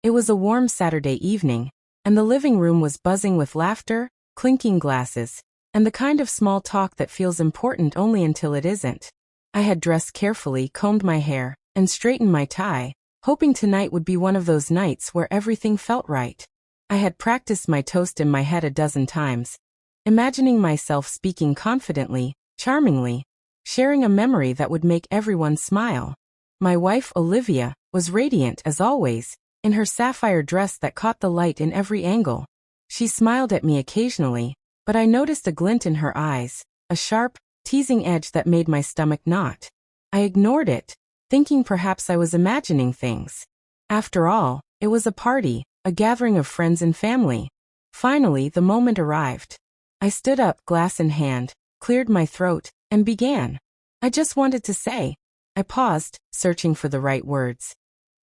It was a warm Saturday evening, and the living room was buzzing with laughter, clinking glasses, and the kind of small talk that feels important only until it isn't. I had dressed carefully, combed my hair, and straightened my tie, hoping tonight would be one of those nights where everything felt right. I had practiced my toast in my head a dozen times, imagining myself speaking confidently, charmingly, sharing a memory that would make everyone smile. My wife, Olivia, was radiant as always, in her sapphire dress that caught the light in every angle. She smiled at me occasionally, but I noticed a glint in her eyes, a sharp, teasing edge that made my stomach knot. I ignored it, thinking perhaps I was imagining things. After all, it was a party, a gathering of friends and family. Finally, the moment arrived. I stood up, glass in hand, cleared my throat, and began. I just wanted to say. I paused, searching for the right words.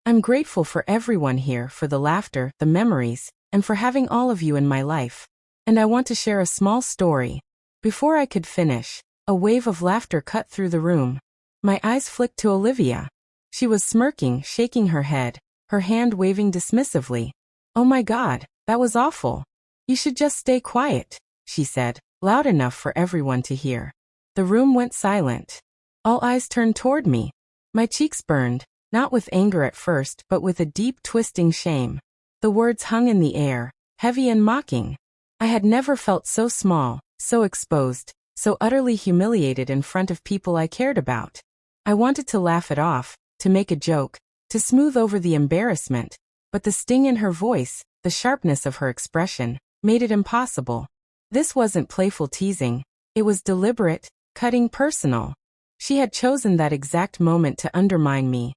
I'm grateful for everyone here, for the laughter, the memories, and for having all of you in my life. And I want to share a small story. Before I could finish, a wave of laughter cut through the room. My eyes flicked to Olivia. She was smirking, shaking her head, her hand waving dismissively. "Oh my God, that was awful. You should just stay quiet," she said, loud enough for everyone to hear. The room went silent. All eyes turned toward me. My cheeks burned, not with anger at first but with a deep twisting shame. The words hung in the air, heavy and mocking. I had never felt so small, so exposed, so utterly humiliated in front of people I cared about. I wanted to laugh it off, to make a joke, to smooth over the embarrassment, but the sting in her voice, the sharpness of her expression, made it impossible. This wasn't playful teasing. It was deliberate, cutting, personal. She had chosen that exact moment to undermine me,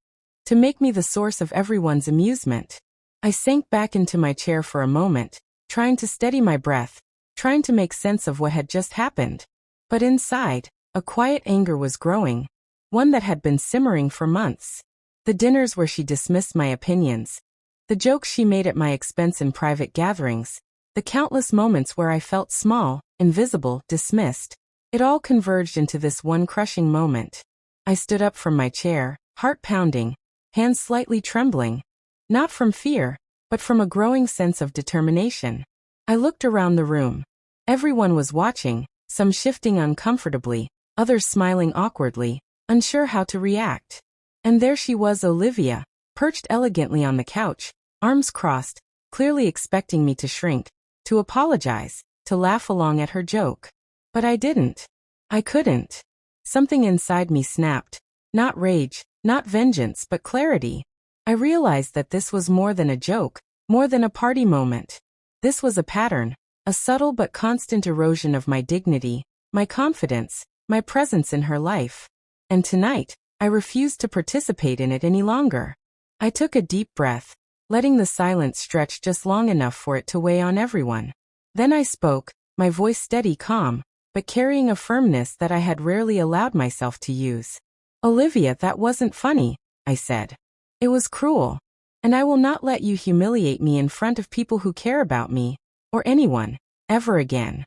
to make me the source of everyone's amusement. I sank back into my chair for a moment, trying to steady my breath, trying to make sense of what had just happened. But inside, a quiet anger was growing, one that had been simmering for months. The dinners where she dismissed my opinions, the jokes she made at my expense in private gatherings, the countless moments where I felt small, invisible, dismissed. It all converged into this one crushing moment. I stood up from my chair, heart pounding, hands slightly trembling. Not from fear, but from a growing sense of determination. I looked around the room. Everyone was watching, some shifting uncomfortably, others smiling awkwardly, unsure how to react. And there she was, Olivia, perched elegantly on the couch, arms crossed, clearly expecting me to shrink, to apologize, to laugh along at her joke. But I didn't. I couldn't. Something inside me snapped. Not rage, not vengeance, but clarity. I realized that this was more than a joke, more than a party moment. This was a pattern, a subtle but constant erosion of my dignity, my confidence, my presence in her life. And tonight, I refused to participate in it any longer. I took a deep breath, letting the silence stretch just long enough for it to weigh on everyone. Then I spoke, my voice steady, calm, but carrying a firmness that I had rarely allowed myself to use. "Olivia, that wasn't funny," I said. "It was cruel. And I will not let you humiliate me in front of people who care about me, or anyone, ever again."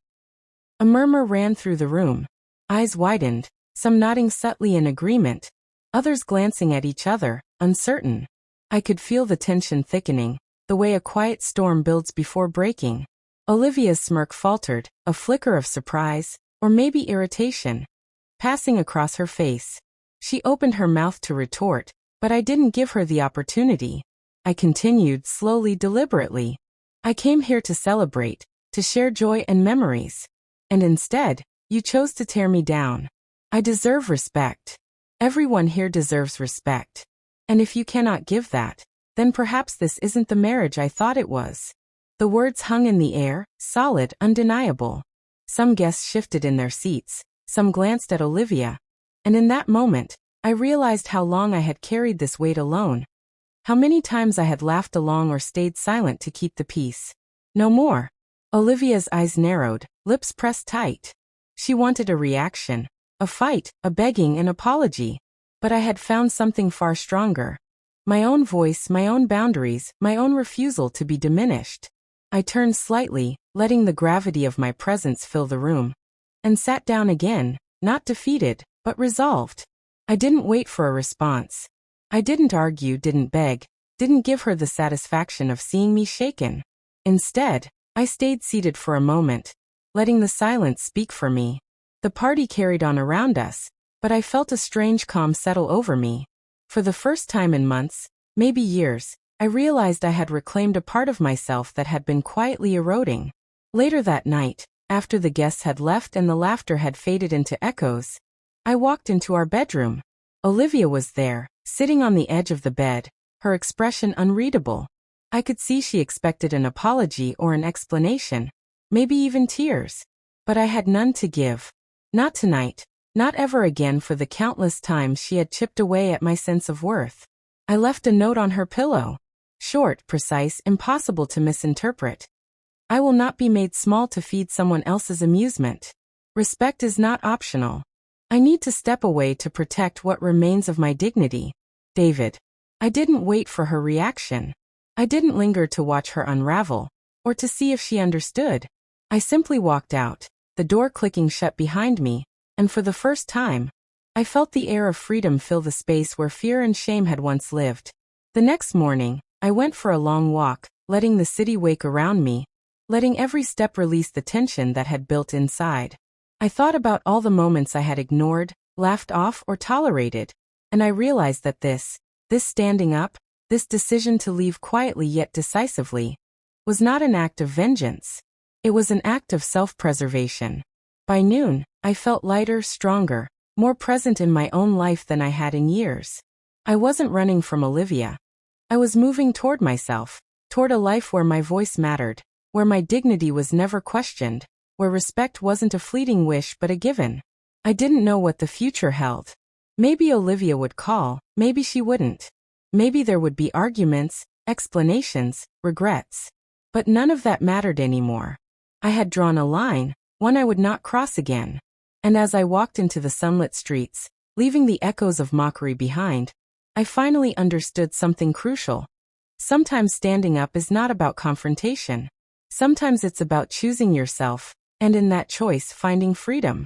A murmur ran through the room. Eyes widened, some nodding subtly in agreement, others glancing at each other, uncertain. I could feel the tension thickening, the way a quiet storm builds before breaking. Olivia's smirk faltered, a flicker of surprise, or maybe irritation, passing across her face. She opened her mouth to retort, but I didn't give her the opportunity. I continued, slowly, deliberately. "I came here to celebrate, to share joy and memories. And instead, you chose to tear me down. I deserve respect. Everyone here deserves respect. And if you cannot give that, then perhaps this isn't the marriage I thought it was." The words hung in the air, solid, undeniable. Some guests shifted in their seats, some glanced at Olivia. And in that moment, I realized how long I had carried this weight alone. How many times I had laughed along or stayed silent to keep the peace. No more. Olivia's eyes narrowed, lips pressed tight. She wanted a reaction, a fight, a begging, an apology. But I had found something far stronger. My own voice, my own boundaries, my own refusal to be diminished. I turned slightly, letting the gravity of my presence fill the room, and sat down again, not defeated, but resolved. I didn't wait for a response. I didn't argue, didn't beg. didn't give her the satisfaction of seeing me shaken. Instead, I stayed seated for a moment, letting the silence speak for me. The party carried on around us, but I felt a strange calm settle over me. For the first time in months, maybe years, I realized I had reclaimed a part of myself that had been quietly eroding. Later that night, after the guests had left and the laughter had faded into echoes, I walked into our bedroom. Olivia was there, sitting on the edge of the bed, her expression unreadable. I could see she expected an apology or an explanation, maybe even tears. But I had none to give. Not tonight, not ever again for the countless times she had chipped away at my sense of worth. I left a note on her pillow. Short, precise, impossible to misinterpret. I will not be made small to feed someone else's amusement. Respect is not optional. I need to step away to protect what remains of my dignity. David. I didn't wait for her reaction. I didn't linger to watch her unravel, or to see if she understood. I simply walked out, the door clicking shut behind me, and for the first time, I felt the air of freedom fill the space where fear and shame had once lived. The next morning, I went for a long walk, letting the city wake around me, letting every step release the tension that had built inside. I thought about all the moments I had ignored, laughed off, or tolerated, and I realized that this standing up, this decision to leave quietly yet decisively, was not an act of vengeance. It was an act of self-preservation. By noon, I felt lighter, stronger, more present in my own life than I had in years. I wasn't running from Olivia. I was moving toward myself, toward a life where my voice mattered, where my dignity was never questioned, where respect wasn't a fleeting wish but a given. I didn't know what the future held. Maybe Olivia would call, maybe she wouldn't. Maybe there would be arguments, explanations, regrets. But none of that mattered anymore. I had drawn a line, one I would not cross again. And as I walked into the sunlit streets, leaving the echoes of mockery behind, I finally understood something crucial. Sometimes standing up is not about confrontation. Sometimes it's about choosing yourself, and in that choice finding freedom.